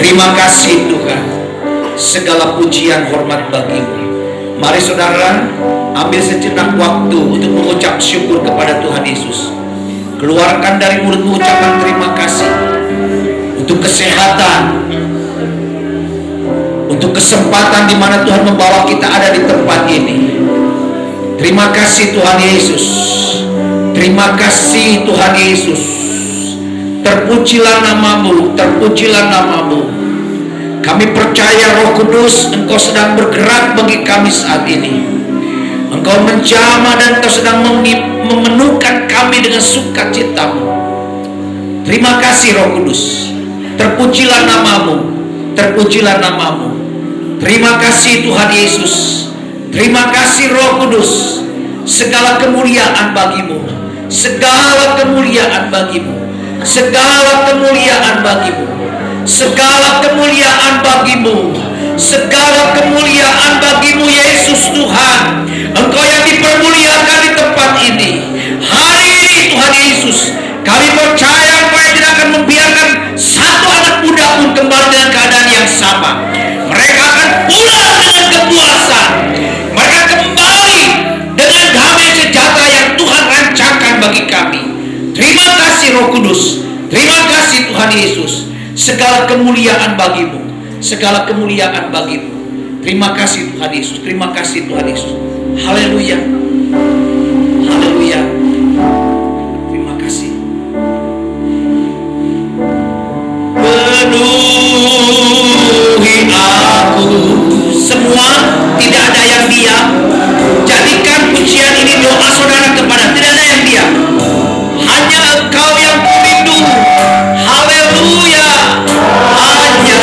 Terima kasih Tuhan. Segala pujian hormat bagi-Mu. Mari saudara, ambil sejenak waktu untuk mengucap syukur kepada Tuhan Yesus. Keluarkan dari mulutmu ucapan terima kasih untuk kesehatan, untuk kesempatan di mana Tuhan membawa kita ada di tempat ini. Terima kasih Tuhan Yesus. Terima kasih Tuhan Yesus. Terpujilah nama-Mu, terpujilah nama-Mu. Kami percaya Roh Kudus, Engkau sedang bergerak bagi kami saat ini. Engkau menjamah dan Engkau sedang memenuhkan kami dengan sukacita-Mu. Terima kasih Roh Kudus. Terpujilah nama-Mu, terpujilah nama-Mu. Terima kasih Tuhan Yesus. Terima kasih Roh Kudus. Segala kemuliaan bagi-Mu, segala kemuliaan bagi-Mu, segala kemuliaan bagi-Mu, segala kemuliaan bagi-Mu, segala kemuliaan bagi-Mu Yesus Tuhan. Engkau yang dipermuliakan di tempat ini. Hari ini Tuhan Yesus, kami percaya Engkau yang tidak akan membiarkan satu anak muda pun kembali dengan keadaan yang sama. Mereka akan pulang dengan kepuasan. Mereka kembali dengan damai sejahtera yang Tuhan rancangkan bagi kami. Terima kasih Roh Kudus. Terima kasih Tuhan Yesus. Segala kemuliaan bagi-Mu, segala kemuliaan bagi-Mu. Terima kasih Tuhan Yesus. Terima kasih Tuhan Yesus. Haleluya, haleluya. Terima kasih. Penuhi aku semua, tidak ada yang diam. Jadikan pujian ini doa saudara kepada, tidak ada yang diam. Hanya Engkau yang rindu. Haleluya. Hanya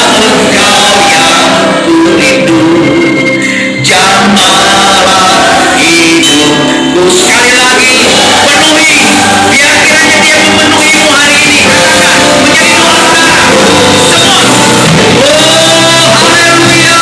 Engkau yang rindu. Jamahlah hidupku. Sekali lagi, penuhi. Biar kiranya Dia memenuhimu hari ini. Menjadi doa saudara. Semua. Oh, haleluya.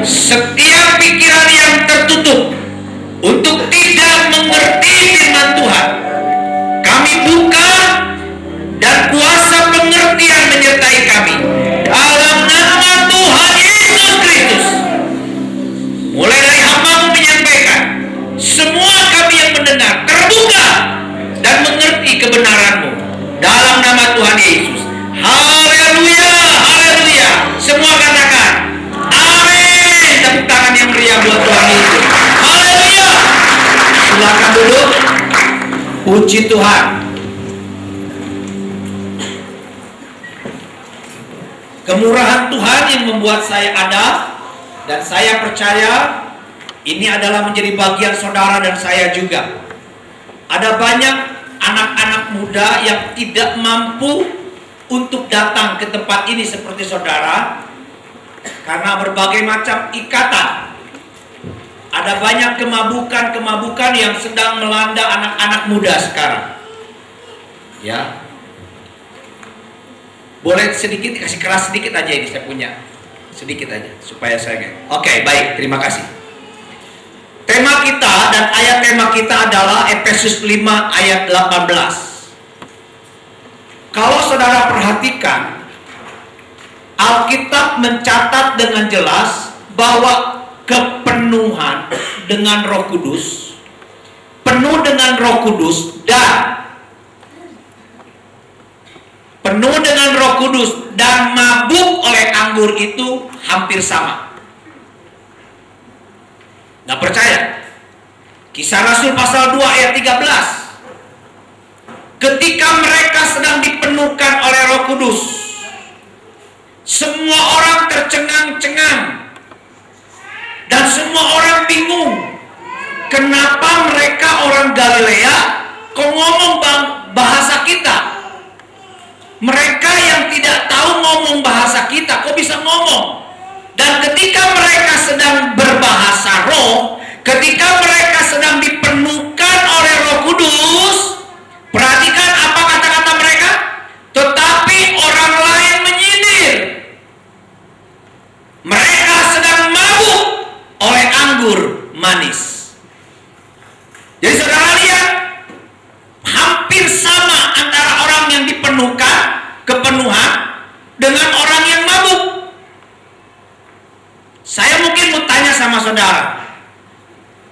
Setiap pikiran yang tertutup untuk tidak mengerti firman Tuhan, kami buka dan kuasa pengertian menyertai kami dalam nama Tuhan Yesus Kristus. Mulai dari hamba-Mu menyampaikan, semua kami yang mendengar terbuka dan mengerti kebenaran-Mu dalam nama Tuhan Yesus. Haleluya, haleluya. Semua katakan amin. Tepuk tangan yang meriah buat Tuhan Yesus. Haleluya. Silakan duduk. Puji Tuhan. Kemurahan Tuhan yang membuat saya ada, dan saya percaya ini adalah menjadi bagian saudara dan saya juga. Ada banyak anak-anak muda yang tidak mampu untuk datang ke tempat ini seperti saudara karena berbagai macam ikatan. Ada banyak kemabukan yang sedang melanda anak-anak muda sekarang. Ya. Boleh sedikit, kasih keras sedikit aja ini saya punya. Sedikit aja supaya saya. Oke, baik, terima kasih. Tema kita dan ayat tema kita adalah Efesus 5 ayat 18. Kalau saudara perhatikan, Alkitab mencatat dengan jelas bahwa kepenuhan dengan Roh Kudus, penuh dengan Roh Kudus dan penuh dengan Roh Kudus dan mabuk oleh anggur itu hampir sama. Nggak percaya? Kisah Rasul pasal 2 ayat 13. Ketika mereka sedang dipenuhkan oleh Roh Kudus, semua orang tercengang-cengang dan semua orang bingung. Kenapa mereka orang Galilea kok ngomong bahasa kita? Mereka yang tidak tahu ngomong bahasa kita kok bisa ngomong? Dan ketika mereka sedang berbahasa roh, ketika mereka sedang dipenuhkan oleh Roh Kudus, perhatikan apa kata-kata mereka? Tetapi orang lain menyindir. Mereka sedang mabuk oleh anggur manis. Jadi saudara lihat, hampir sama antara orang yang dipenuhkan, kepenuhan, dengan orang yang mabuk. Saya mungkin mau tanya sama saudara,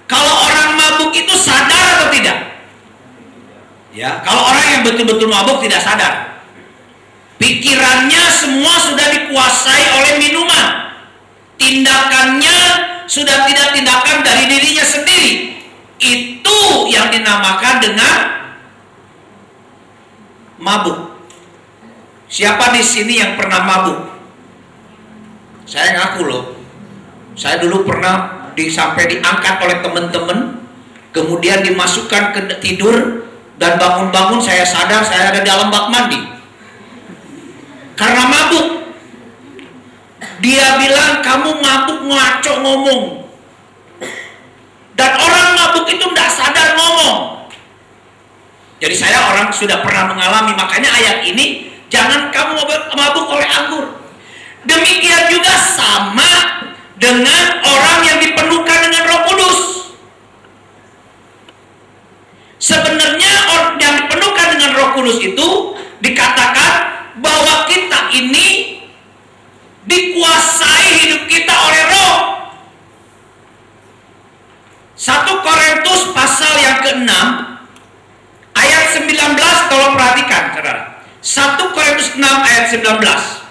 kalau orang mabuk itu sadar atau tidak? Ya, kalau orang yang betul-betul mabuk tidak sadar. Pikirannya semua sudah dikuasai oleh minuman. Tindakannya sudah tidak tindakan dari dirinya sendiri. Itu yang dinamakan dengan mabuk. Siapa di sini yang pernah mabuk? Saya ngaku loh. Saya dulu pernah sampai diangkat oleh teman-teman, kemudian dimasukkan ke tidur, dan bangun-bangun saya sadar saya ada dalam bak mandi. Karena mabuk. Dia bilang kamu mabuk, ngaco ngomong. Dan orang mabuk itu tidak sadar ngomong. Jadi saya orang sudah pernah mengalami, makanya ayat ini, jangan kamu mabuk oleh anggur. Demikian juga sama dengan orang yang dipenuhkan dengan Roh Kudus. Sebenarnya orang yang dipenuhkan dengan Roh Kudus itu dikatakan bahwa kita ini dikuasai hidup kita oleh Roh. 1 Korintus pasal yang ke-6 ayat 19, tolong perhatikan saudara. 1 Korintus 6 ayat 19.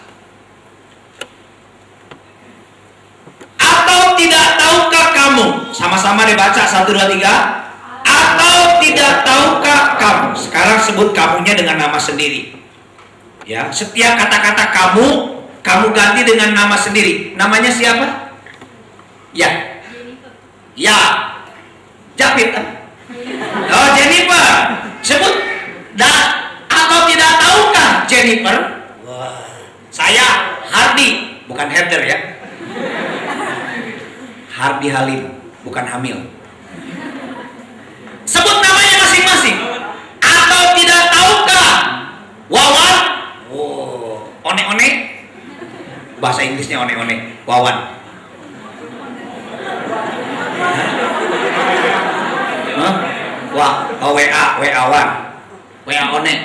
Atau tidak tahukah kamu? Sama-sama dibaca 1, 2, 3. Atau tidak tahukah kamu? Sekarang sebut kamunya dengan nama sendiri. Ya, setiap kata-kata kamu ganti dengan nama sendiri. Namanya siapa? Ya. Ya. Japit. Oh, Jennifer. Sebut. Atau tidak tahukah Jennifer? Wah. Saya Hardy, bukan Heather ya. Hardy Halim, bukan hamil. Sebut namanya masing-masing. Atau tidak tahukah Wawan? Oh, one-one. Bahasa Inggrisnya one-one. Wawan. Huh? Wah, oh, WA1. WA one.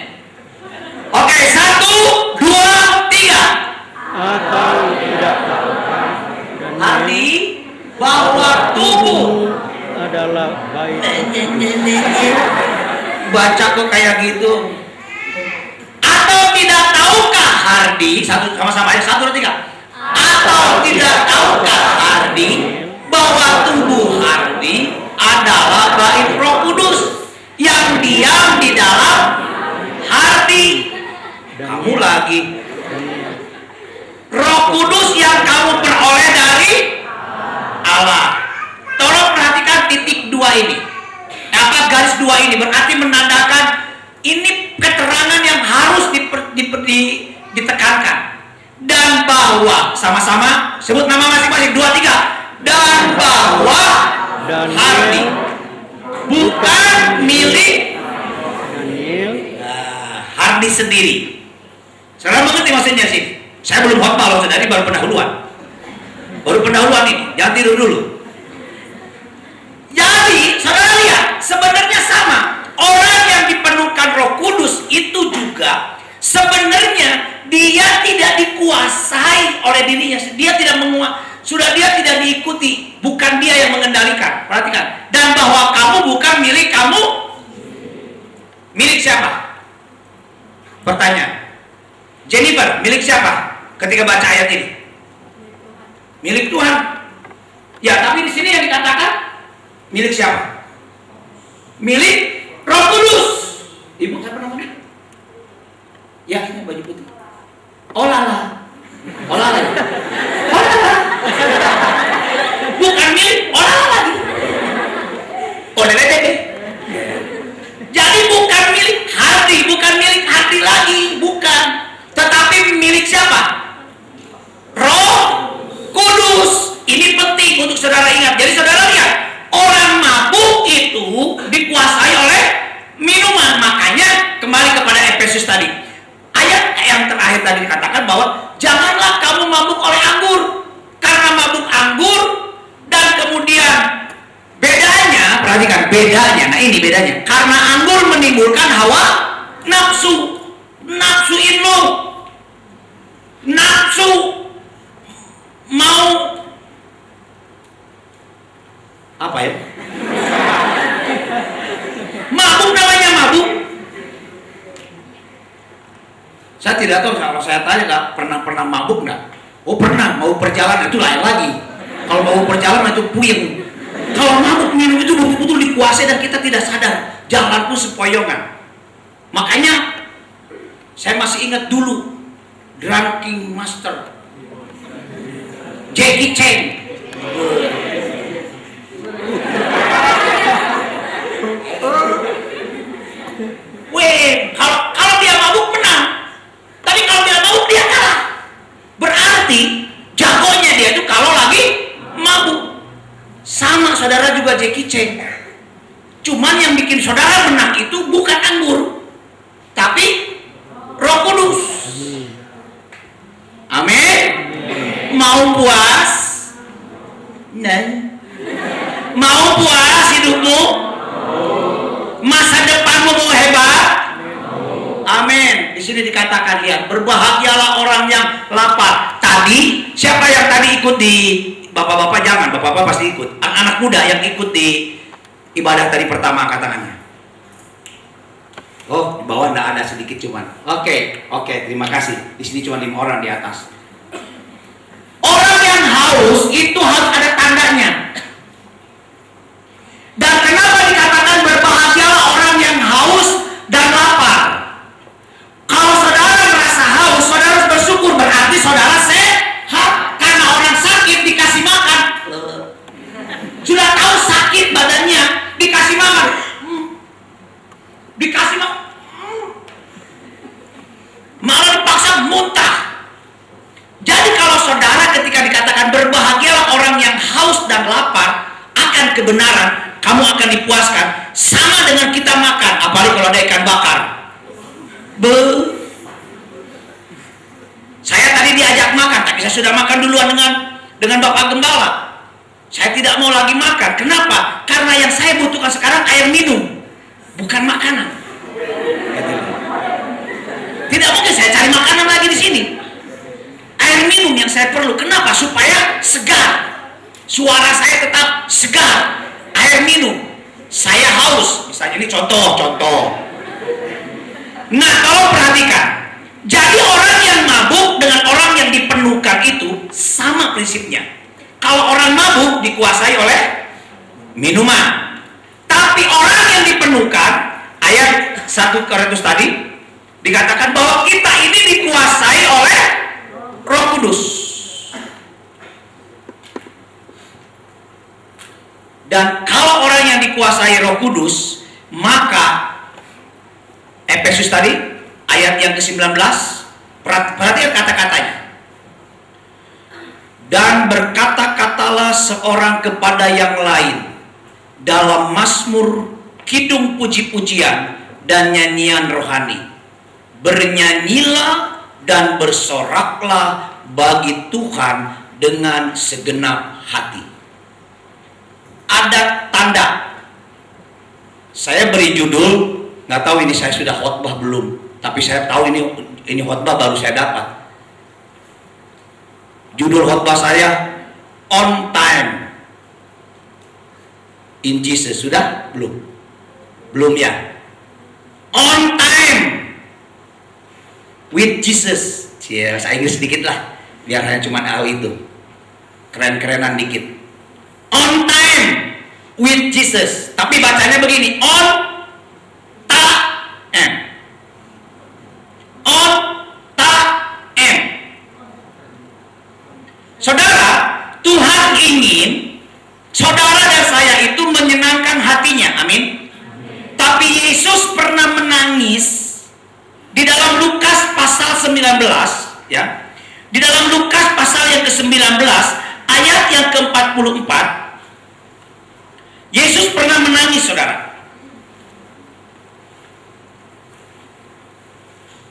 Oke, 1, 2, 3. Atau tidak tahukah Hardy bahwa tubuh adalah baik. Baca kok kayak gitu. Atau tidak tahukah Hardy, sama-sama aja, 1, 2, 3. Atau tidak tahukah Hardy bahwa tubuh Hardy adalah bait Roh Kudus yang diam di dalam Hardy. Kamu lagi. Roh Kudus yang kamu peroleh dari Allah. Tolong perhatikan titik 2 ini. Garis 2 ini berarti menandakan ini keterangan yang harus ditekankan. Dan bahwa, sama-sama sebut nama masing-masing, 2, 3. Dan bahwa Hardy bukan milik Hardy sendiri. Saudara mengerti maksudnya sih? Saya belum khotbah loh, saudari baru pendahuluan. Baru pendahuluan ini, jangan tidur dulu. Jadi, saudara lihat, Pertanyaan, Jennifer, milik siapa ketika baca ayat ini? Milik Tuhan. Ya, tapi di sini yang dikatakan milik siapa? Milik Roh Kudus. Ibu siapa namanya? Ya, ini baju putih. Olala. Olala. Olala. Bukan milik Olala lagi. Olala deh. Jadi bukan milik hati lagi, bukan. Tetapi milik siapa? Roh Kudus. Ini penting untuk saudara ingat. Jadi saudara lihat, orang mabuk itu dikuasai oleh minuman. Makanya kembali kepada Efesus tadi. Ayat yang terakhir tadi dikatakan bahwa janganlah kamu mabuk oleh anggur. Karena mabuk anggur dan kemudian bedanya, perhatikan bedanya. Nah ini bedanya. Karena anggur menimbulkan hawa nafsu. Nafsu itu. Nafsu mau apa ya? Mabuk namanya mabuk. Saya tidak tahu kalau saya tanya nggak pernah mabuk nggak? Oh pernah, mau perjalanan itu lain lagi. Kalau mau perjalanan itu puyeng. Kalau mabuk minum itu betul-betul dikuasai dan kita tidak sadar. Jalan pun sepoyongan. Makanya saya masih ingat dulu Drunken Master Jackie Chan. Weh, kalau dia mabuk menang. Tapi kalau dia mabuk dia kalah. Berarti jagonya dia itu kalau lagi mabuk. Sama saudara juga Jackie Chan. Cuman yang bikin saudara menang itu bukan anggur, tapi Roh Kudus. Amin. Mau puas? Nah. Mau puas hidupmu? Masa depanmu mau hebat? Amin. Di sini dikatakan lihat, berbahagialah orang yang lapar. Tadi siapa yang tadi ikut di bapak-bapak jangan, bapak-bapak pasti ikut. Anak-anak muda yang ikut di ibadah tadi pertama angkat tangannya. Oh, di bawah enggak ada sedikit cuman. Oke, terima kasih. Di sini cuma 5 orang di atas. Orang yang haus itu harus ada tandanya. Dan kenapa dikatakan berbahagialah orang yang haus dan lapar? Kalau saudara merasa haus, saudara harus bersyukur, berarti saudara sehat. Karena orang sakit dikasih makan. Sudah tahu sakit badannya, dikasih makan. Dikasih makan. Malah dipaksa muntah. Jadi kalau saudara ketika dikatakan berbahagialah orang yang haus dan lapar akan kebenaran, kamu akan dipuaskan. Sama dengan kita makan, apalagi kalau ada ikan bakar. Saya tadi diajak makan, tapi saya sudah makan duluan dengan Bapak Gembala. Saya tidak mau lagi makan. Kenapa? Karena yang saya butuhkan sekarang air minum, bukan makanan. Tidak mungkin saya cari makanan lagi di sini. Air minum yang saya perlu. Kenapa? Supaya segar. Suara saya tetap segar. Air minum. Saya haus. Misalnya ini contoh. Nah, kalau perhatikan. Jadi orang yang mabuk dengan orang yang dipenuhkan itu sama prinsipnya. Kalau orang mabuk dikuasai oleh minuman. Tapi orang yang dipenuhkan, ayat 1 Korintus tadi dikatakan bahwa kita ini dikuasai oleh Roh Kudus. Dan kalau orang yang dikuasai Roh Kudus, maka Efesus tadi ayat yang ke-19, perhatikan kata-katanya. Dan berkata-katalah seorang kepada yang lain dalam mazmur, kidung puji-pujian dan nyanyian rohani. Bernyanyilah dan bersoraklah bagi Tuhan dengan segenap hati. Ada tanda. Saya beri judul, nggak tahu ini saya sudah khotbah belum, tapi saya tahu ini khotbah baru saya dapat. Judul khotbah saya On Time in Jesus. Sudah? Belum ya? On time with Jesus. Ya, saya Inggris sedikit lah, biar hanya cuma itu. Keren-kerenan dikit. On time with Jesus. Tapi bacanya begini, on time. On time. Saudara, Tuhan ingin saudara dan saya itu menyenangkan hatinya. Amin. Tapi Yesus pernah menangis di dalam Lukas pasal 19, ya. Di dalam Lukas pasal yang ke-19 ayat yang ke-44, Yesus pernah menangis, saudara.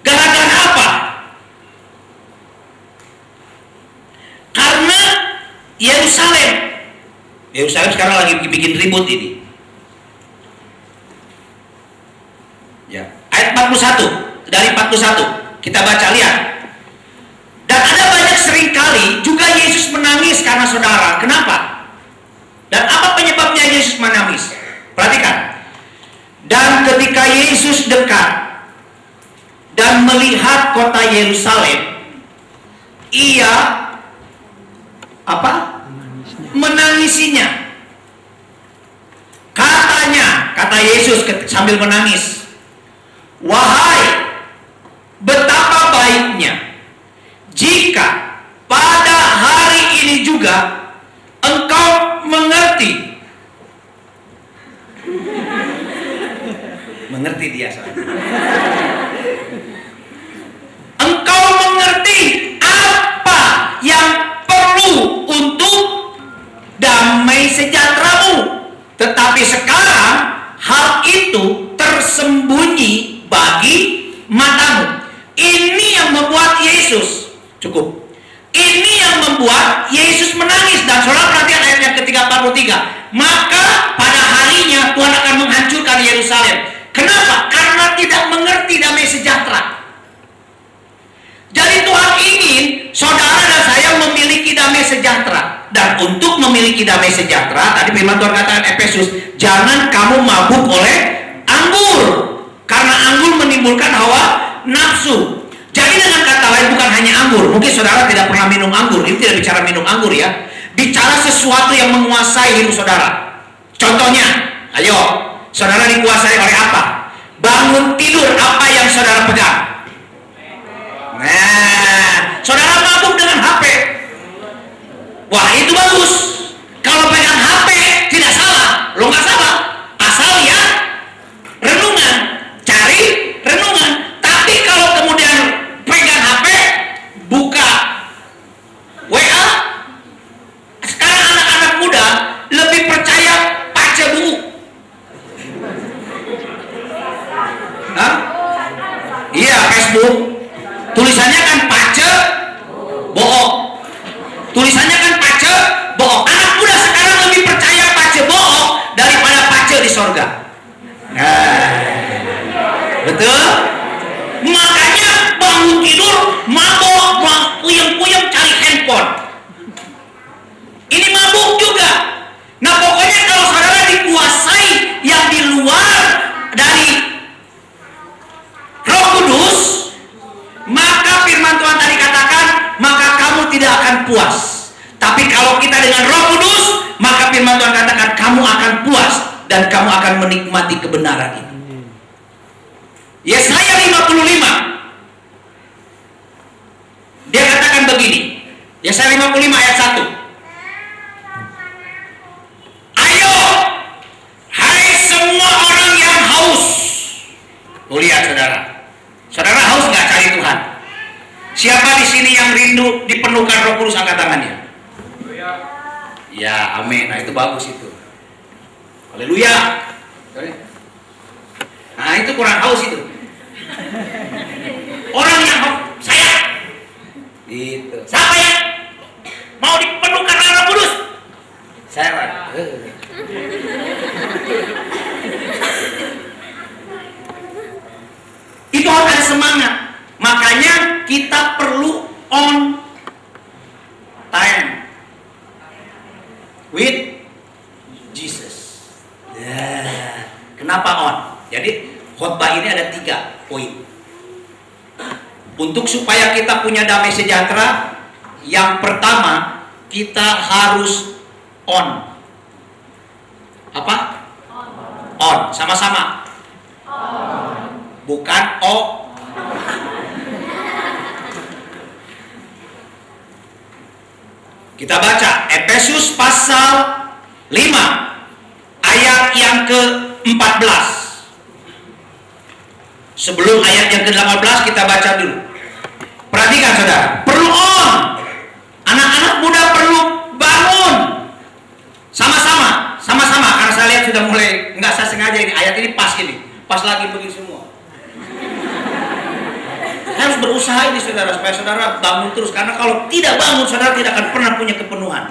Gara-gara apa? Karena Yerusalem sekarang lagi bikin ribut ini. Ya, ayat 41, dari 41 kita baca, lihat. Dan ada banyak seringkali juga Yesus menangis karena saudara. Kenapa? Dan apa penyebabnya Yesus menangis? Perhatikan. Dan ketika Yesus dekat dan melihat kota Yerusalem, ia apa? Menangisinya. Kata Yesus sambil menangis, wahai, betapa baiknya jika pada hari ini juga engkau mengerti. Mengerti dia, soalnya. Engkau mengerti apa yang perlu untuk damai sejahteramu. Tetapi sekarang hal itu tersembunyi bagi matamu. Ini yang membuat Yesus, cukup. Ini yang membuat Yesus menangis. Dan saudara perhatikan ayat yang ke-43. Maka pada harinya Tuhan akan menghancurkan Yerusalem. Kenapa? Karena tidak mengerti damai sejahtera. Jadi Tuhan ingin saudara dan saya memiliki damai sejahtera. Dan untuk memiliki damai sejahtera, tadi firman Tuhan katakan Efesus, jangan kamu mabuk oleh anggur, karena anggur menimbulkan hawa nafsu. Jadi dengan kata lain, bukan hanya anggur. Mungkin saudara tidak pernah minum anggur. Ini tidak bicara minum anggur, ya. Bicara sesuatu yang menguasai hidup saudara. Contohnya, ayo, saudara dikuasai oleh apa? Bangun tidur, apa yang saudara pegang? Nah, saudara mabuk dengan HP. Wah, itu bagus. Kalau pegang HP tidak salah, lo nggak salah. Asal ya renungan, cari renungan. Tapi kalau kemudian pegang HP, buka WA. Sekarang anak-anak muda lebih percaya baca buku. Hah? Iya, Facebook. Tulisannya kan baca bohong. Tulisannya kan pace bohong. Anak muda sekarang lebih percaya pace bohong daripada pace di sorga. Nah, betul? Makanya bangun tidur mabok, puyeng-puyeng cari handphone. Ini mabuk juga. Nah, pokoknya kalau saudara dikuasai yang di luar dari Roh Kudus, maka firman Tuhan tadi katakan, maka kamu tidak akan puas. Tapi kalau kita dengan Roh Kudus, maka firman Tuhan katakan kamu akan puas dan kamu akan menikmati kebenaran ini. Yesaya 55, dia katakan begini. Yesaya 55 ayat 1. Ayo, hai semua orang yang haus. Lihat saudara. Saudara haus nggak cari Tuhan? Siapa di sini yang rindu dipenuhkan Roh Kudus, angkat tangannya. Ya, amin. Nah, itu bagus itu. Haleluya. Nah, itu kurang haus itu. Orang yang haus, saya. Itu. Siapa yang mau dipenuhkan Roh Kudus? Saya. Itu harus ada semangat. Makanya kita perlu on time with Jesus. Kenapa on? Jadi khotbah ini ada 3 poin. Untuk supaya kita punya damai sejahtera, yang pertama kita harus on. Apa? On. Sama-sama. Bukan o. Kita baca Efesus pasal 5 ayat yang ke-14. Sebelum ayat yang ke-18 kita baca dulu. Perhatikan saudara, perlu on. Anak-anak muda perlu bangun. Sama-sama karena saya lihat sudah mulai, enggak saya sengaja ini ayat ini pas lagi begini semua. Saya harus berusaha ini saudara, supaya saudara bangun terus, karena kalau tidak bangun saudara tidak akan pernah punya kepenuhan.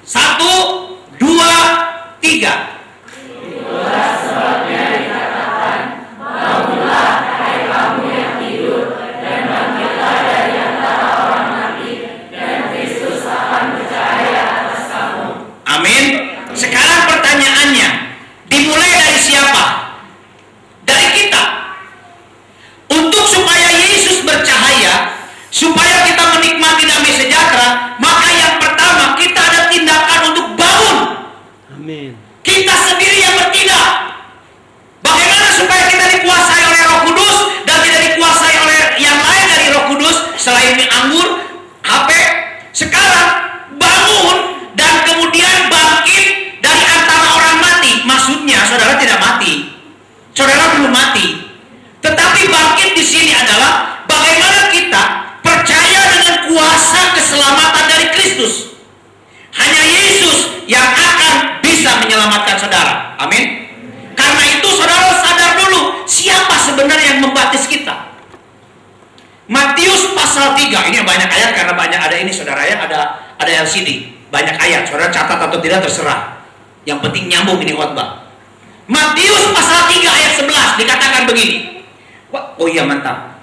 1, 2, 3. Amin. Sekarang pertanyaannya, dimulai dari siapa? Dari kita. Untuk supaya Yesus bercahaya, supaya kita menikmati damai sejahtera, maka yang pertama kita ada tindakan untuk bangun. Amin. Kita sendiri yang bertindak. Bagaimana supaya kita dikuasai oleh Roh Kudus dan tidak dikuasai oleh yang lain dari Roh Kudus selain anggur, HP? Sekarang bangun dan kemudian bangkit dari antara orang mati. Maksudnya saudara tidak mati, saudara belum mati, tetapi bangkit di sini adalah bagaimana kita percaya dengan kuasa keselamatan dari Kristus. Hanya Yesus yang akan bisa menyelamatkan saudara. Amin. Karena itu saudara sadar dulu siapa sebenarnya yang membaptis kita. Matius pasal 3, ini banyak ayat karena banyak ada ini saudara ya, ada LCD, banyak ayat, saudara catat atau tidak terserah. Yang penting nyambung ini khotbah. Matius pasal 3 ayat 11 dikatakan begini. Wah, oh iya mantap.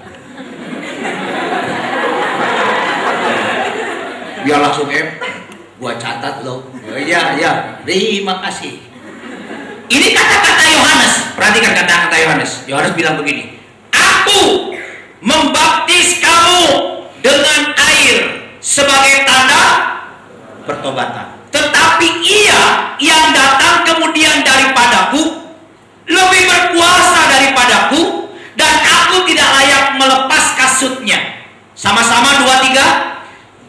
Biar langsung gua catat loh. Oh, iya, terima kasih. Ini kata-kata Yohanes, perhatikan kata-kata Yohanes. Yohanes bilang begini, aku membaptis kamu dengan air sebagai tanda pertobatan. Tetapi ia yang datang kemudian daripadaku lebih berkuasa daripadaku, dan aku tidak layak melepas kasutnya. Sama-sama 2, 3.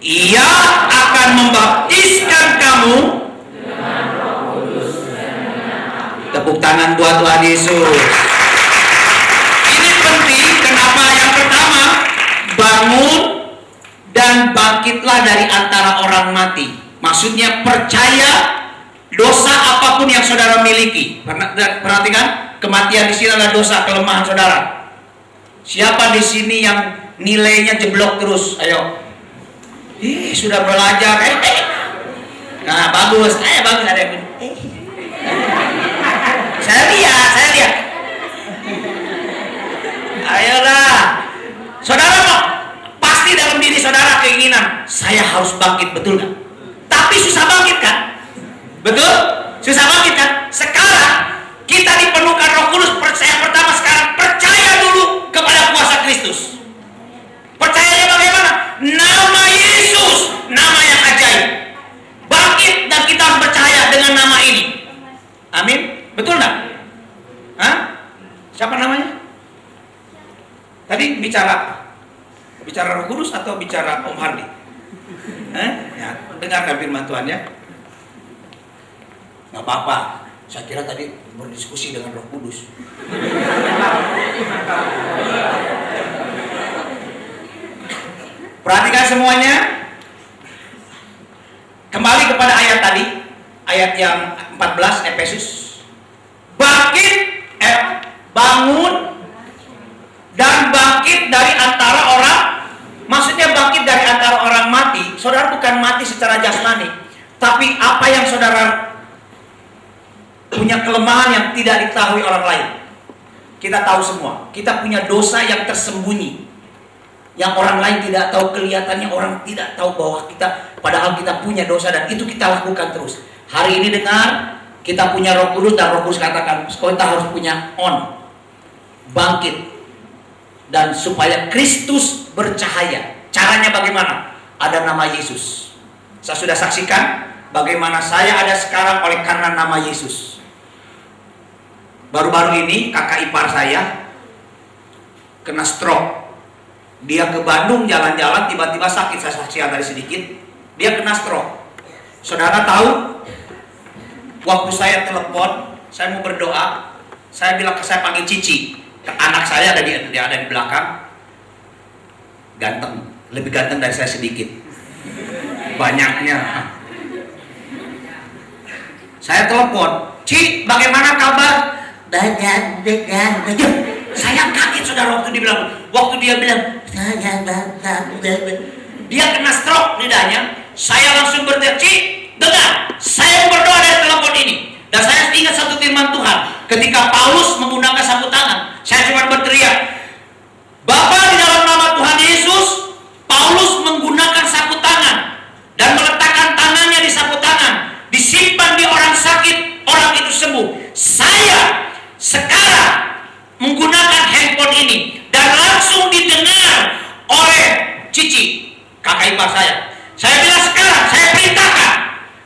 Ia akan membaptiskan kamu dengan Roh Kudus dan dengan api. Tepuk tangan buat Tuhan Yesus. Ini penting. Kenapa? Yang pertama, bangun dan bangkitlah dari antara orang mati. Maksudnya percaya dosa apapun yang saudara miliki. Perhatikan, kematian di sini adalah dosa, kelemahan saudara. Siapa di sini yang nilainya jeblok terus? Ayo. Sudah belajar. Nah, bagus. Bagus ada yang Saya lihat. Ayolah. Saudara mau pasti dalam diri saudara keinginan, saya harus bangkit, betul nggak? Tapi susah bangkit kan? Betul? Susah bangkit kan? Sekarang kita dipenuhkan Roh Kudus. Percaya pertama sekarang, percaya dulu kepada kuasa Kristus. Percayanya bagaimana? Nama Yesus, nama yang ajaib. Bangkit dan kita harus percaya dengan nama ini. Amin. Betul nggak? Hah? Siapa namanya? Tadi bicara Roh Kudus atau bicara Om Hardi? Ya, dengarkan firman Tuhan ya. Nggak apa-apa. Saya kira tadi berdiskusi dengan Roh Kudus. Perhatikan semuanya. Kembali kepada ayat tadi, ayat yang 14 Efesus. Bangkit, bangun dan bangkit dari antara orang. Maksudnya bangkit dari antara orang mati. Saudara bukan mati secara jasmani, tapi apa yang saudara punya kelemahan yang tidak diketahui orang lain. Kita tahu semua, kita punya dosa yang tersembunyi, yang orang lain tidak tahu, kelihatannya orang tidak tahu bahwa kita, padahal kita punya dosa dan itu kita lakukan terus. Hari ini dengar, kita punya Roh Kudus dan Roh Kudus katakan, kita harus punya on, bangkit. dan supaya Kristus bercahaya. Caranya bagaimana? Ada nama Yesus. Saya sudah saksikan bagaimana saya ada sekarang oleh karena nama Yesus. Baru-baru ini kakak ipar saya kena stroke. Dia ke Bandung jalan-jalan, tiba-tiba sakit. Saya saksikan tadi sedikit. Dia kena stroke. Saudara tahu, waktu saya telepon, saya mau berdoa, saya bilang saya panggil Cici. Anak saya ada di belakang. Ganteng, lebih ganteng dari saya sedikit. Banyaknya. Saya telepon, Ci, bagaimana kabar? Saya kaget saudara waktu dia bilang dia kena stroke lidahnya. Saya langsung berteriak, Ci, dengar, saya berdoa dari telepon ini. Dan saya ingat satu firman Tuhan ketika Paulus menggunakan sapu tangan. Saya cuma berteriak, Bapa, di dalam nama Tuhan Yesus, Paulus menggunakan sapu tangan dan meletakkan tangannya di sapu tangan, disimpan di orang sakit, orang itu sembuh. Saya sekarang menggunakan handphone ini dan langsung didengar oleh Cici, kakak ipar saya. Saya bilang sekarang, saya perintahkan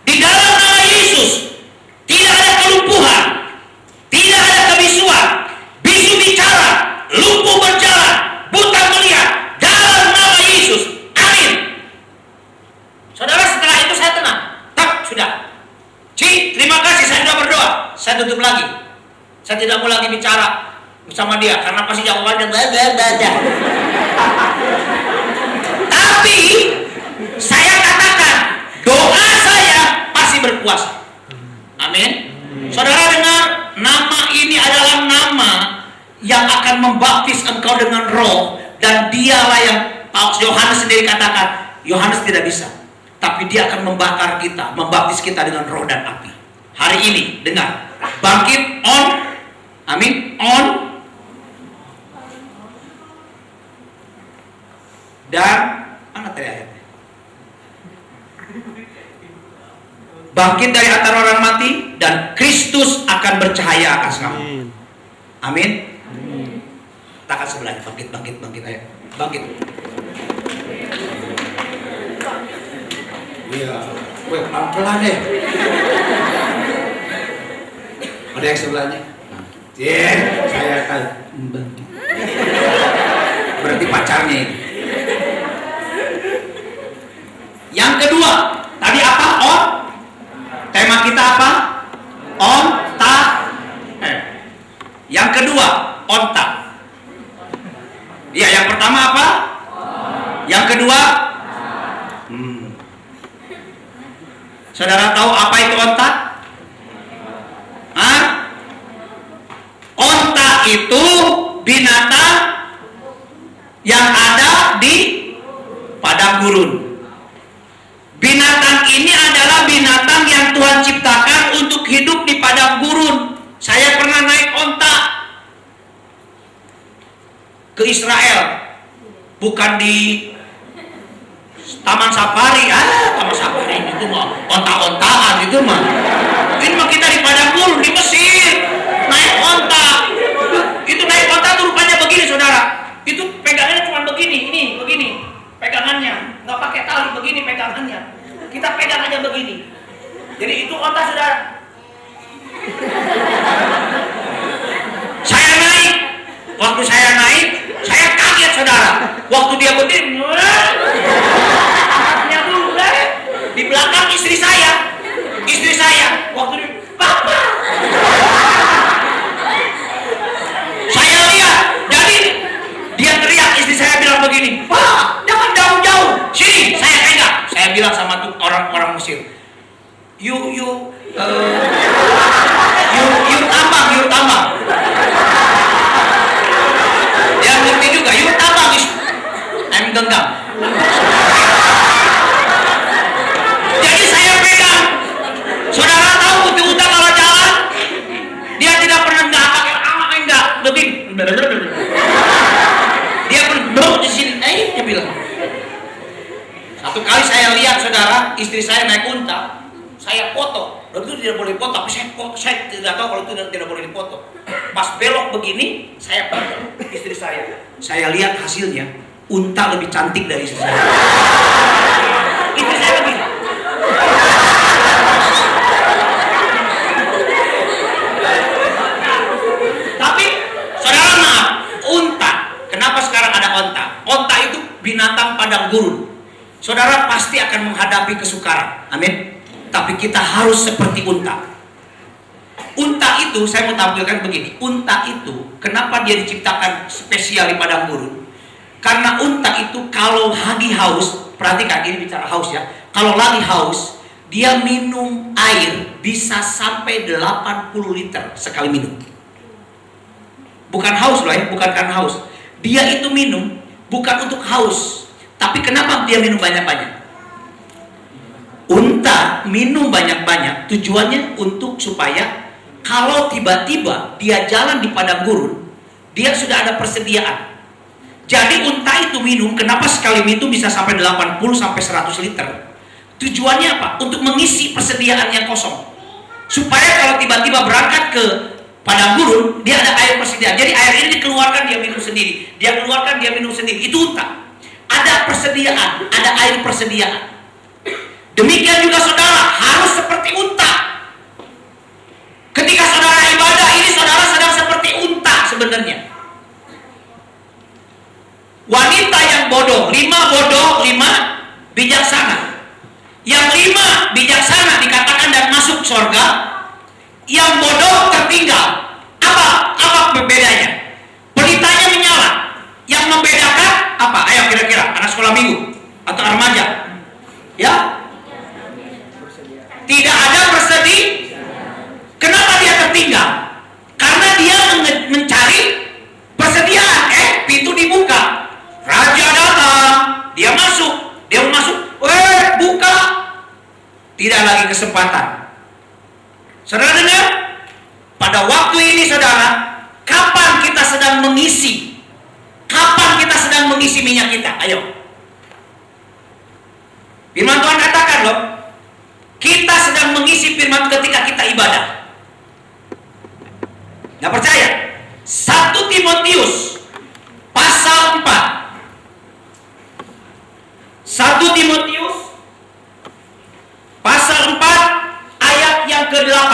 di dalam nama Yesus, tidak ada kelumpuhan, tidak ada kebisuan, bisu bicara, lumpuh berjalan, buta melihat, dalam nama Yesus. Amin. Saudara, setelah itu saya tenang. Tak, sudah. Ci, terima kasih, saya sudah berdoa. Saya tutup lagi. Saya tidak mau lagi bicara bersama dia karena pasti jawabannya bada. Tapi saya katakan doa saya pasti berkuasa. Amin. Saudara dengar, nama ini adalah nama yang akan membaptis engkau dengan roh, dan dialah yang Yohanes sendiri katakan, Yohanes tidak bisa, tapi dia akan membakar kita, membaptis kita dengan roh dan api. Hari ini dengar, bangkit on, amin, on, dan mana tadi ayatnya? Bangkit dari antara orang mati dan Kristus akan bercahaya atas kamu. Amin. Takkan sebelahnya, bangkit ayo. Bangkit. Iya, pelan-pelan deh. Ada yang sebelahnya? Saya akan bangkit. Berarti pacarnya itu. Yang kedua, tadi apa? On. Tema kita apa? Onta. Yang kedua, onta. Ya, yang pertama apa? Yang kedua, saudara tahu apa itu onta? Hah? Onta itu binatang yang ada di padang gurun. Binatang ini adalah binatang yang Tuhan ciptakan untuk hidup di padang gurun. Saya pernah naik onta ke Israel, bukan di Taman Safari. Taman Safari itu mah onta-ontaan itu mah. Ini mah kita di padang gurun di Mesir, naik onta. Itu naik onta tuh rupanya begini, saudara. Itu pegangannya cuma begini, ini begini. Pegangannya nggak pakai tali, begini pegangannya. Kita pegang aja begini. Jadi itu onta, saudara. Saya naik. Waktu saya naik, saya kaget, saudara. Waktu dia berdiri, anaknya dulu, di belakang istri saya. Istri saya waktu dia, Papa. Saya lihat, jadi dia teriak, istri saya bilang begini, Pak, jangan jauh-jauh, sini, saya pegang. Saya bilang sama tuh orang-orang Mesir, you tambang. Yang ngerti juga, you tambang is, I'm genggam. Jadi saya pegang. Saudara tahu putih utang kalau jalan, dia tidak pernah nggak pakai enggak, begini. Dia pernah di sini, dia bilang. Satu kali saya lihat, saudara, istri saya naik unta, saya foto. Dan itu tidak boleh foto, tapi saya tidak tahu kalau itu tidak boleh dipoto. pas belok begini, saya panggil istri saya. Saya lihat hasilnya, unta lebih cantik dari istri saya. Istri saya begini. Tapi saudara maaf, unta. Kenapa sekarang ada onta? Onta itu binatang padang gurun. Saudara pasti akan menghadapi kesukaran. Amin. Tapi kita harus seperti unta. Unta itu, saya mau tampilkan begini. Unta itu, kenapa dia diciptakan spesial di padang gurun? Karena unta itu kalau lagi haus, perhatikan ini bicara haus ya. Kalau lagi haus, dia minum air bisa sampai 80 liter sekali minum. Bukan haus loh ya, bukan karena haus. Dia itu minum bukan untuk haus. Tapi kenapa dia minum banyak-banyak? Unta minum banyak-banyak tujuannya untuk supaya kalau tiba-tiba dia jalan di padang gurun, dia sudah ada persediaan. Jadi unta itu minum, kenapa sekali minum bisa sampai 80 sampai 100 liter? Tujuannya apa? Untuk mengisi persediaan yang kosong. Supaya kalau tiba-tiba berangkat ke padang gurun, dia ada air persediaan. Jadi air ini dikeluarkan, dia minum sendiri. Dia keluarkan, dia minum sendiri. Itu unta. Ada persediaan, ada air persediaan. Demikian juga saudara, harus seperti unta. Ketika saudara ibadah ini, saudara sedang seperti unta sebenarnya. Wanita yang bodoh, 5 bijaksana. Yang 5 bijaksana dikatakan dan masuk surga, yang bodoh tertinggal. Apa bedanya? Pelitanya menyala. Yang membedakan apa? Ayo kira-kira anak sekolah minggu atau remaja. Ya? Tidak ada persediaan. Kenapa dia tertinggal? Karena dia mencari persediaan. Pintu dibuka. Raja datang. Dia masuk. Buka. Tidak lagi kesempatan. Saudara dengar? Pada waktu ini saudara, kapan kita sedang mengisi? Kapan kita sedang mengisi minyak kita? Ayo. Firman Tuhan katakan loh, kita sedang mengisi firman ketika kita ibadah. Nggak percaya? 1 Timotius pasal 4. 1 Timotius pasal 4 ayat yang ke-8.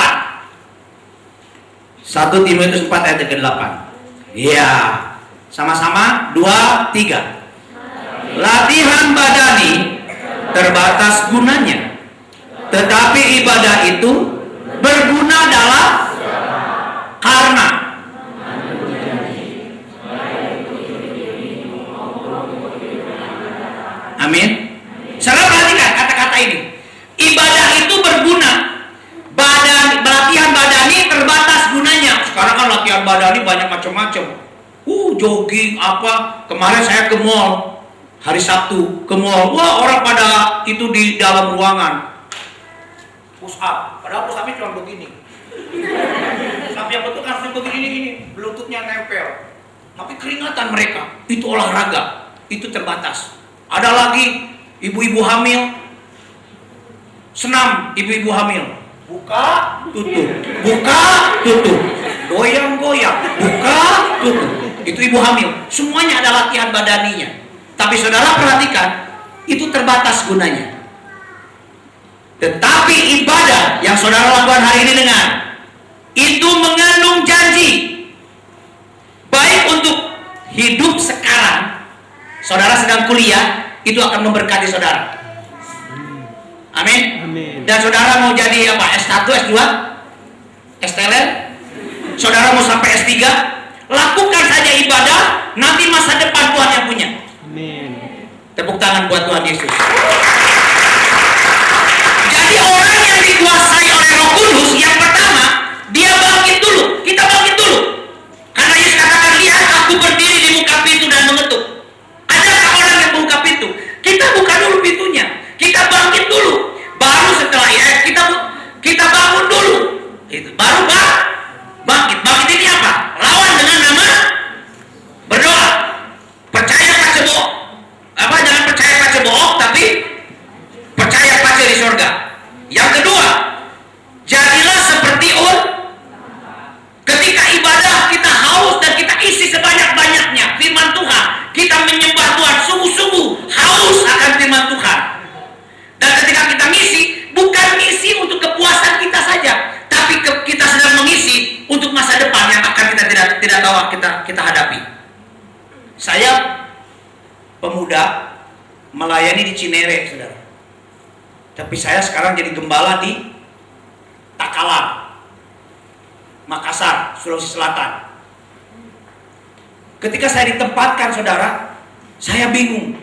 1 Timotius 4 ayat yang ke-8. Iya. Sama-sama 2, 3. Latihan badani terbatas gunanya, tetapi ibadah itu berguna dalam karena amin. Saudara perhatikan kata-kata ini. Ibadah itu berguna. Latihan badani terbatas gunanya. Sekarang kan latihan badani banyak macam-macam. Jogging apa. Kemarin saya ke mall hari Sabtu ke mall. Wah, orang pada itu di dalam ruangan push up. Padahal push upnya cuma begini. Tapi yang betul kan begini, bluetoothnya nempel. Tapi keringatan mereka. Itu olahraga. Itu terbatas. Ada lagi ibu-ibu hamil. Senam ibu-ibu hamil. Buka, tutup. Buka, tutup. Goyang-goyang. Buka, tutup. Itu ibu hamil. Semuanya ada latihan badaninya. Tapi saudara perhatikan, itu terbatas gunanya. Tetapi ibadah yang saudara lakukan hari ini dengan itu mengandung janji baik untuk hidup sekarang. Saudara sedang kuliah, itu akan memberkati saudara. Amin. Dan saudara mau jadi apa? S1, S2, STLR? Saudara mau sampai S3? Lakukan saja ibadah, nanti masa depan Tuhan yang punya. Amin. Tepuk tangan buat Tuhan Yesus. Jadi orang yang dikuasai oleh Roh Kudus, yang pertama, dia bangkit dulu. Kita bangkit dulu. Karena Yesus katakan, lihat aku berdiri di muka pintu dan mengetuk. Adakah orang yang buka pintu? Kita buka dulu pintunya. Kita bangkit dulu. Baru setelah kita bangun dulu. Itu baru bangkit. Bangkit ini apa? Lawan dengan nama berdoa. Percaya baca bohong. Jangan percaya baca bohong, tapi tidak tahu kita hadapi. Saya pemuda melayani di Cinere, saudara. Tapi saya sekarang jadi gembala di Takalar, Makassar, Sulawesi Selatan. Ketika saya ditempatkan, saudara, saya bingung.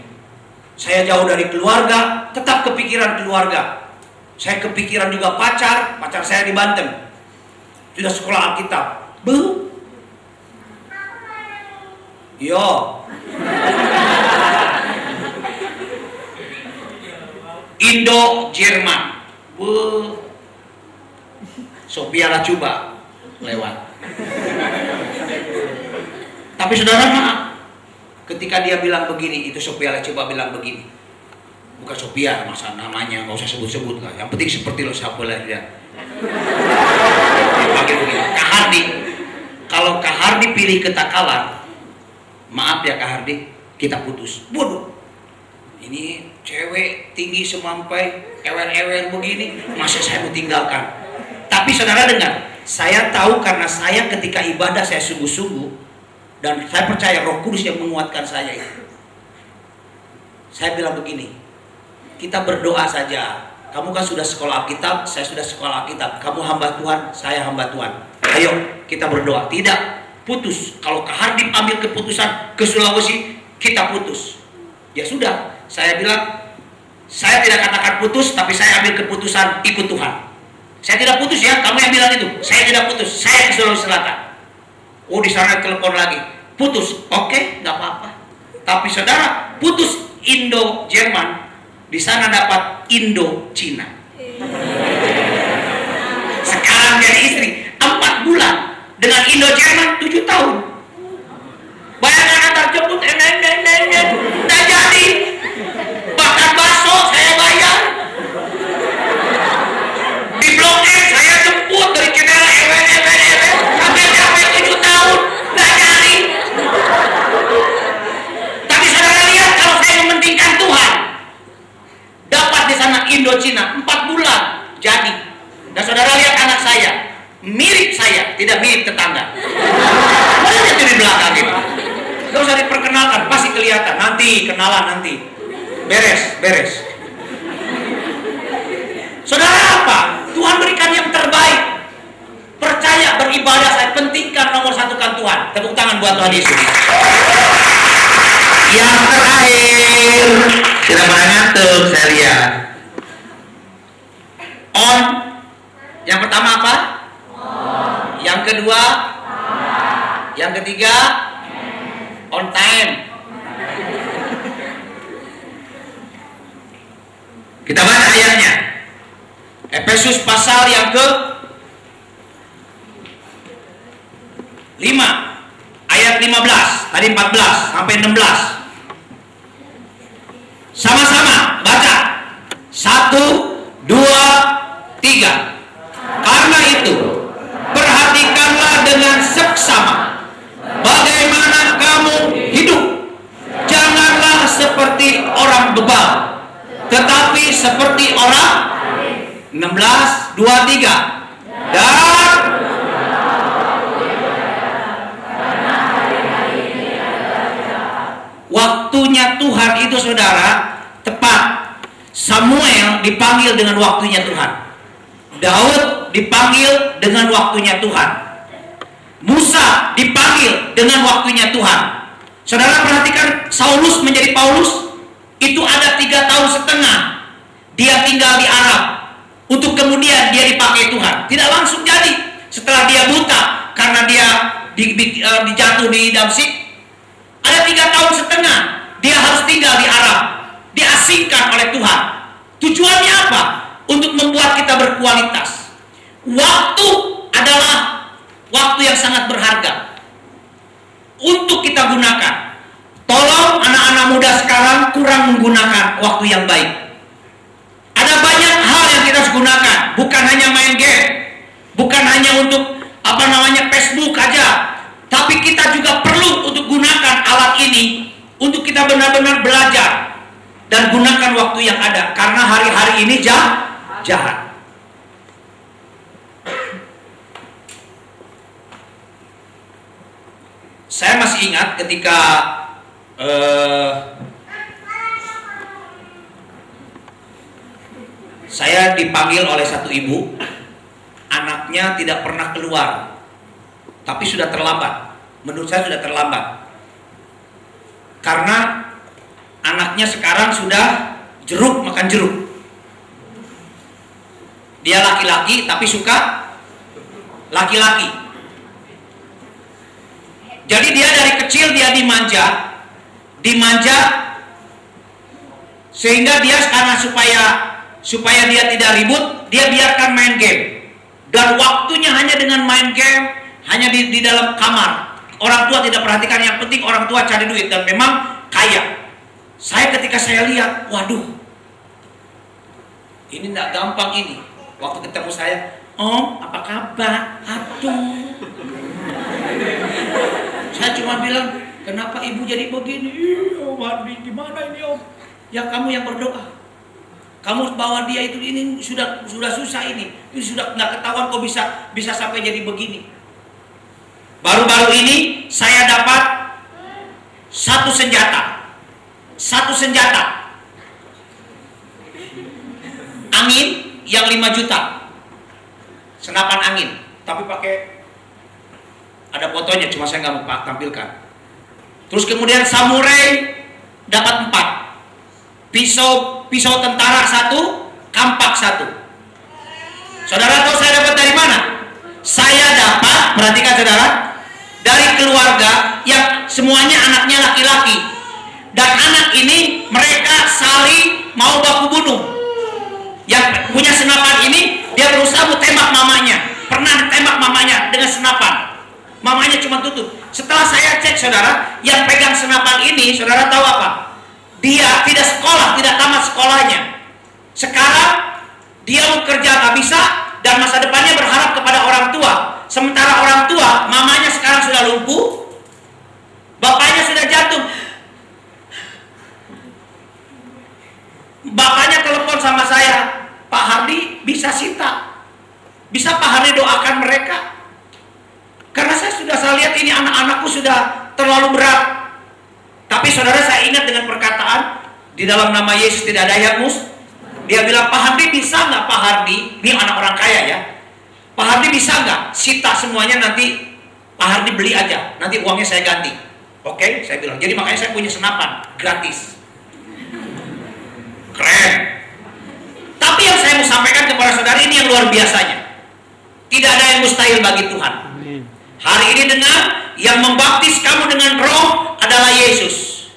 Saya jauh dari keluarga, tetap kepikiran keluarga. Saya kepikiran juga pacar saya di Banten. Sudah sekolah Alkitab. Bu. Yo. Indo Jerman. Bu. Sophia Lacuba lewat. Tapi saudara, maaf, ketika dia bilang begini, itu Sophia Lacuba bilang begini. Bukan Sophia, masa namanya nggak usah sebut-sebut lah. Yang penting seperti lo siapa lah dia. Pakai begini. Kak Hardi, kalau Kak Hardi pilih ke Takalar, maaf ya Kak Hardi, kita putus. Bodoh. Ini cewek tinggi semampai, ewer-ewer begini, masa saya mau tinggalkan? Tapi saudara dengar, saya tahu karena saya ketika ibadah saya sungguh-sungguh dan saya percaya Roh Kudus yang menguatkan saya itu. Saya bilang begini, kita berdoa saja. Kamu kan sudah sekolah Alkitab, saya sudah sekolah Alkitab. Kamu hamba Tuhan, saya hamba Tuhan. Ayo kita berdoa. Tidak putus. Kalau Kak Hardi ambil keputusan ke Sulawesi, kita putus. Ya sudah, saya bilang, saya tidak katakan putus, tapi saya ambil keputusan ikut Tuhan. Saya tidak putus ya, kamu yang bilang itu. Saya tidak putus, saya ke Sulawesi Selatan. Oh, di sana telepon lagi, putus. Oke, nggak apa-apa. Tapi saudara, putus Indo Jerman, di sana dapat Indo Cina. Sekarang jadi istri 4 bulan dengan Indo Jerman 7 tahun. Bayangkan antar jemput, udah jadi. Bahkan bakso saya bayar. Di Blok M saya jemput dari Cinere, sampai sampai 7 tahun, nggak jadi. Tapi saudara lihat, kalau saya mementingkan Tuhan, dapat di sana Indochina 4 bulan jadi. Dan saudara lihat anak saya, mirip saya, tidak mirip tetangga. Mana itu di belakang gitu? Gak usah diperkenalkan, pasti kelihatan. Nanti kenalan nanti. Beres. Saudara apa? Tuhan berikan yang terbaik. Percaya, beribadah, saya pentingkan nomor 1 kan Tuhan. Tepuk tangan buat Tuhan Yesus. Yang terakhir, tidak pernah ngantuk saya lihat. On. Yang pertama apa? On. Yang kedua? On. Yang ketiga? On time. Kita baca ayatnya. Efesus pasal yang ke 5 ayat 15, tadi 14 sampai 16. Sama-sama baca. 1, 2, 3. Karena itu, perhatikanlah dengan seksama bagaimana kamu hidup. Janganlah seperti orang bebal, tetapi seperti orang 16, 2, 3. Dan waktunya Tuhan itu saudara tepat. Samuel dipanggil dengan waktunya Tuhan. Daud dipanggil dengan waktunya Tuhan. Musa dipanggil dengan waktunya Tuhan. Saudara perhatikan, Saulus menjadi Paulus itu ada 3 tahun setengah dia tinggal di Arab untuk kemudian dia dipakai Tuhan. Tidak langsung jadi. Setelah dia buta karena dia dijatuh di Damsyik, ada 3 tahun setengah dia harus tinggal di Arab, diasingkan oleh Tuhan. Tujuannya apa? Untuk membuat kita berkualitas. Waktu adalah waktu yang sangat berharga untuk kita gunakan. Tolong anak-anak muda sekarang kurang menggunakan waktu yang baik. Ada banyak hal yang kita harus gunakan, bukan hanya main game, bukan hanya untuk Facebook aja, tapi kita juga perlu untuk gunakan alat ini untuk kita benar-benar belajar dan gunakan waktu yang ada, karena hari-hari ini jahat. Saya masih ingat ketika saya dipanggil oleh satu ibu, anaknya tidak pernah keluar, tapi sudah terlambat. Menurut saya sudah terlambat, karena anaknya sekarang sudah jeruk makan jeruk. Dia laki-laki tapi suka laki-laki. Jadi dia dari kecil dia dimanja, sehingga dia karena supaya dia tidak ribut, dia biarkan main game. Dan waktunya hanya dengan main game, hanya di dalam kamar. Orang tua tidak perhatikan, yang penting orang tua cari duit dan memang kaya. Ketika saya lihat, waduh, ini tidak gampang ini. Waktu ketemu saya, Om, apa kabar? Aduh. Saya cuma bilang, kenapa ibu jadi begini? Om Hardi, gimana ini Om? Ya kamu yang berdoa. Kamu bawa dia itu, ini sudah susah ini sudah nggak ketahuan kok bisa sampai jadi begini. Baru-baru ini saya dapat satu senjata angin yang 5 juta, senapan angin, tapi pakai, ada fotonya, cuma saya nggak mau tampilkan. Terus kemudian samurai dapat 4, pisau tentara 1, kampak 1. Saudara tahu saya dapat dari mana? Saya dapat, perhatikan saudara, dari keluarga yang semuanya anaknya laki-laki, dan anak ini mereka saling mau baku bunuh. Yang punya senapan ini dia berusaha mau tembak mamanya, pernah tembak mamanya dengan senapan, mamanya cuma tutup. Setelah saya cek saudara, yang pegang senapan ini, saudara tahu apa? Dia tidak sekolah, tidak tamat sekolahnya. Sekarang dia mau kerja nggak bisa, dan masa depannya berharap kepada orang tua. Sementara orang tua, mamanya sekarang sudah lumpuh, bapaknya sudah jantung. Bapaknya telepon sama saya, Pak Hardi bisa Pak Hardi doakan mereka. Karena saya lihat ini anak-anakku sudah terlalu berat. Tapi saudara, saya ingat dengan perkataan di dalam nama Yesus tidak ada yang Dia bilang, Pak Hardi bisa nggak Pak Hardi? Ini anak orang kaya ya. Pak Hardi bisa nggak sita semuanya, nanti Pak Hardi beli aja, nanti uangnya saya ganti. Oke, saya bilang. Jadi makanya saya punya senapan gratis. Keren. Tapi yang saya mau sampaikan kepada saudara ini yang luar biasanya. Tidak ada yang mustahil bagi Tuhan. Hari ini dengar, yang membaptis kamu dengan Roh adalah Yesus.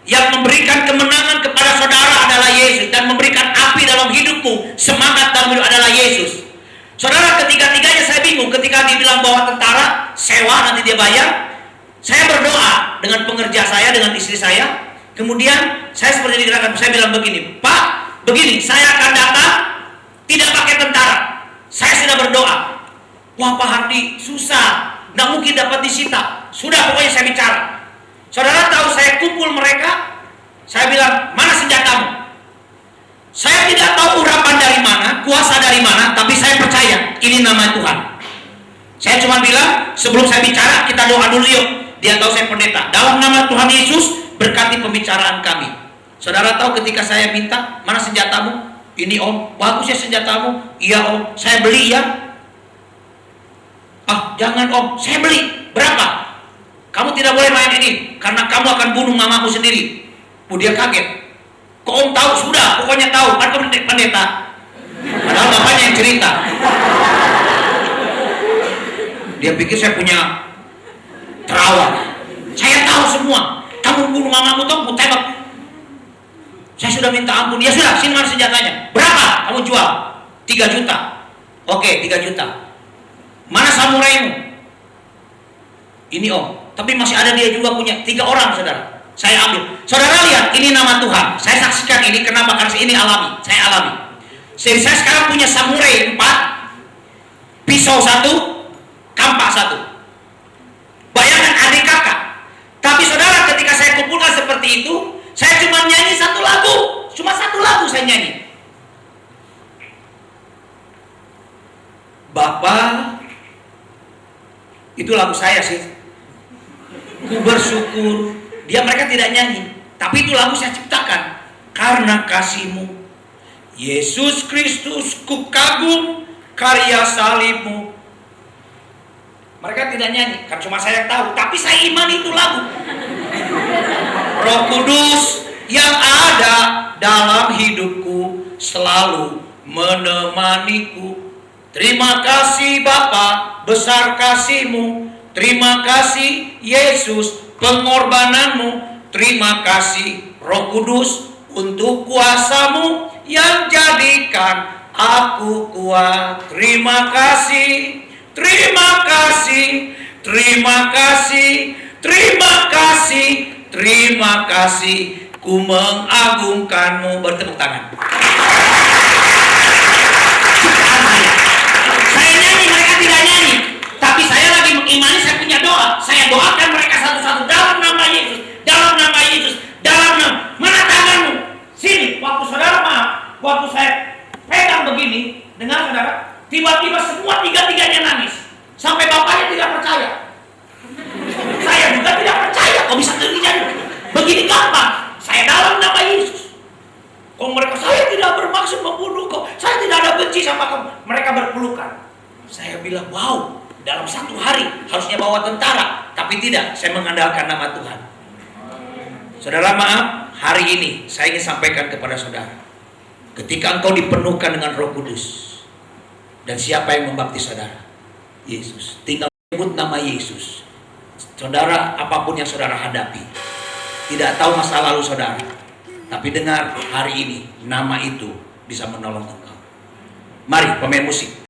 Yang memberikan kemenangan kepada saudara adalah Yesus, dan memberikan api dalam hidupmu, semangat dalam hidup adalah Yesus. Saudara, ketiga-tiganya saya bingung ketika dibilang bahwa tentara sewa nanti dia bayar. Saya berdoa dengan pengerja saya, dengan istri saya. Kemudian saya seperti dikatakan, saya bilang begini, Pak, begini, saya akan datang tidak pakai tentara. Saya sudah berdoa. Wah Pak Hardi, susah, nggak mungkin dapat disita. Sudah, pokoknya saya bicara. Saudara tahu, saya kumpul mereka, saya bilang, mana senjatamu? Saya tidak tahu urapan dari mana, kuasa dari mana, tapi saya percaya ini nama Tuhan. Saya cuma bilang, sebelum saya bicara, kita doa dulu yuk. Dia tahu saya pendeta. Dalam nama Tuhan Yesus, berkati pembicaraan kami. Saudara tahu ketika saya minta, mana senjatamu? Ini Om, bagus ya senjatamu. Iya Om, saya beli ya. Ah, jangan Om, saya beli. Berapa? Kamu tidak boleh main ini, karena kamu akan bunuh mamamu sendiri. Dia kaget. Kok Om tahu? Sudah, pokoknya tahu. Kan kamu pendeta. Padahal bapaknya yang cerita. Dia pikir saya punya terawat. Saya tahu semua. Kamu bunuh mamamu toh, mau tembak. Saya sudah minta ampun. Ya sudah, sini mana senjatanya? Berapa? Kamu jual? 3 juta. Oke, 3 juta. Mana samuraimu? Ini Om. Tapi masih ada dia juga punya 3 orang saudara. Saya ambil. Saudara lihat, ini nama Tuhan. Saya saksikan ini, kenapa? Karena ini alami. Saya alami. Jadi saya sekarang punya samurai 4, pisau 1, kampak 1. Bayangkan adik kakak. Tapi saudara, ketika saya kumpulkan seperti itu, saya cuma nyanyi 1 lagu. Cuma 1 lagu saya nyanyi. Bapak, itu lagu saya sih. ku bersyukur. Mereka tidak nyanyi, tapi itu lagu saya ciptakan. Karena kasih-Mu Yesus Kristus, ku kagum karya salib-Mu. Mereka tidak nyanyi, kan cuma saya yang tahu, tapi saya iman itu lagu. Roh Kudus yang ada dalam hidupku selalu menemaniku. Terima kasih Bapa, besar kasih-Mu. Terima kasih Yesus, pengorbanan-Mu. Terima kasih Roh Kudus untuk kuasa-Mu yang jadikan aku kuat. Terima kasih, terima kasih, terima kasih, terima kasih, terima kasih. Ku mengagungkan-Mu. Bertepuk tangan. Saya nyanyi, mereka tidak nyanyi, tapi saya lagi mengimani. Saya punya doa. Saya doakan mereka satu-satu dalam nama Yesus, dalam nama Yesus, dalam nama. Mana tanganmu? Sini. Waktu saudara maaf, waktu saya pegang begini, dengar saudara, tiba-tiba semua tiga-tiganya nangis. Sampai bapaknya tidak percaya. Saya juga tidak percaya. Kok bisa terjadi begini gampang? Saya dalam nama Yesus. Kok mereka, saya tidak bermaksud membunuh kau, saya tidak ada benci sama kamu. Mereka berpelukan. Saya bilang, wow, dalam satu hari harusnya bawa tentara, tapi tidak. Saya mengandalkan nama Tuhan. Saudara maaf, hari ini saya ingin sampaikan kepada saudara, ketika engkau dipenuhkan dengan Roh Kudus, dan siapa yang membaptis saudara? Yesus. Tinggal sebut nama Yesus. Saudara, apapun yang saudara hadapi, tidak tahu masa lalu saudara, tapi dengar hari ini, nama itu bisa menolong engkau. Mari pemain musik.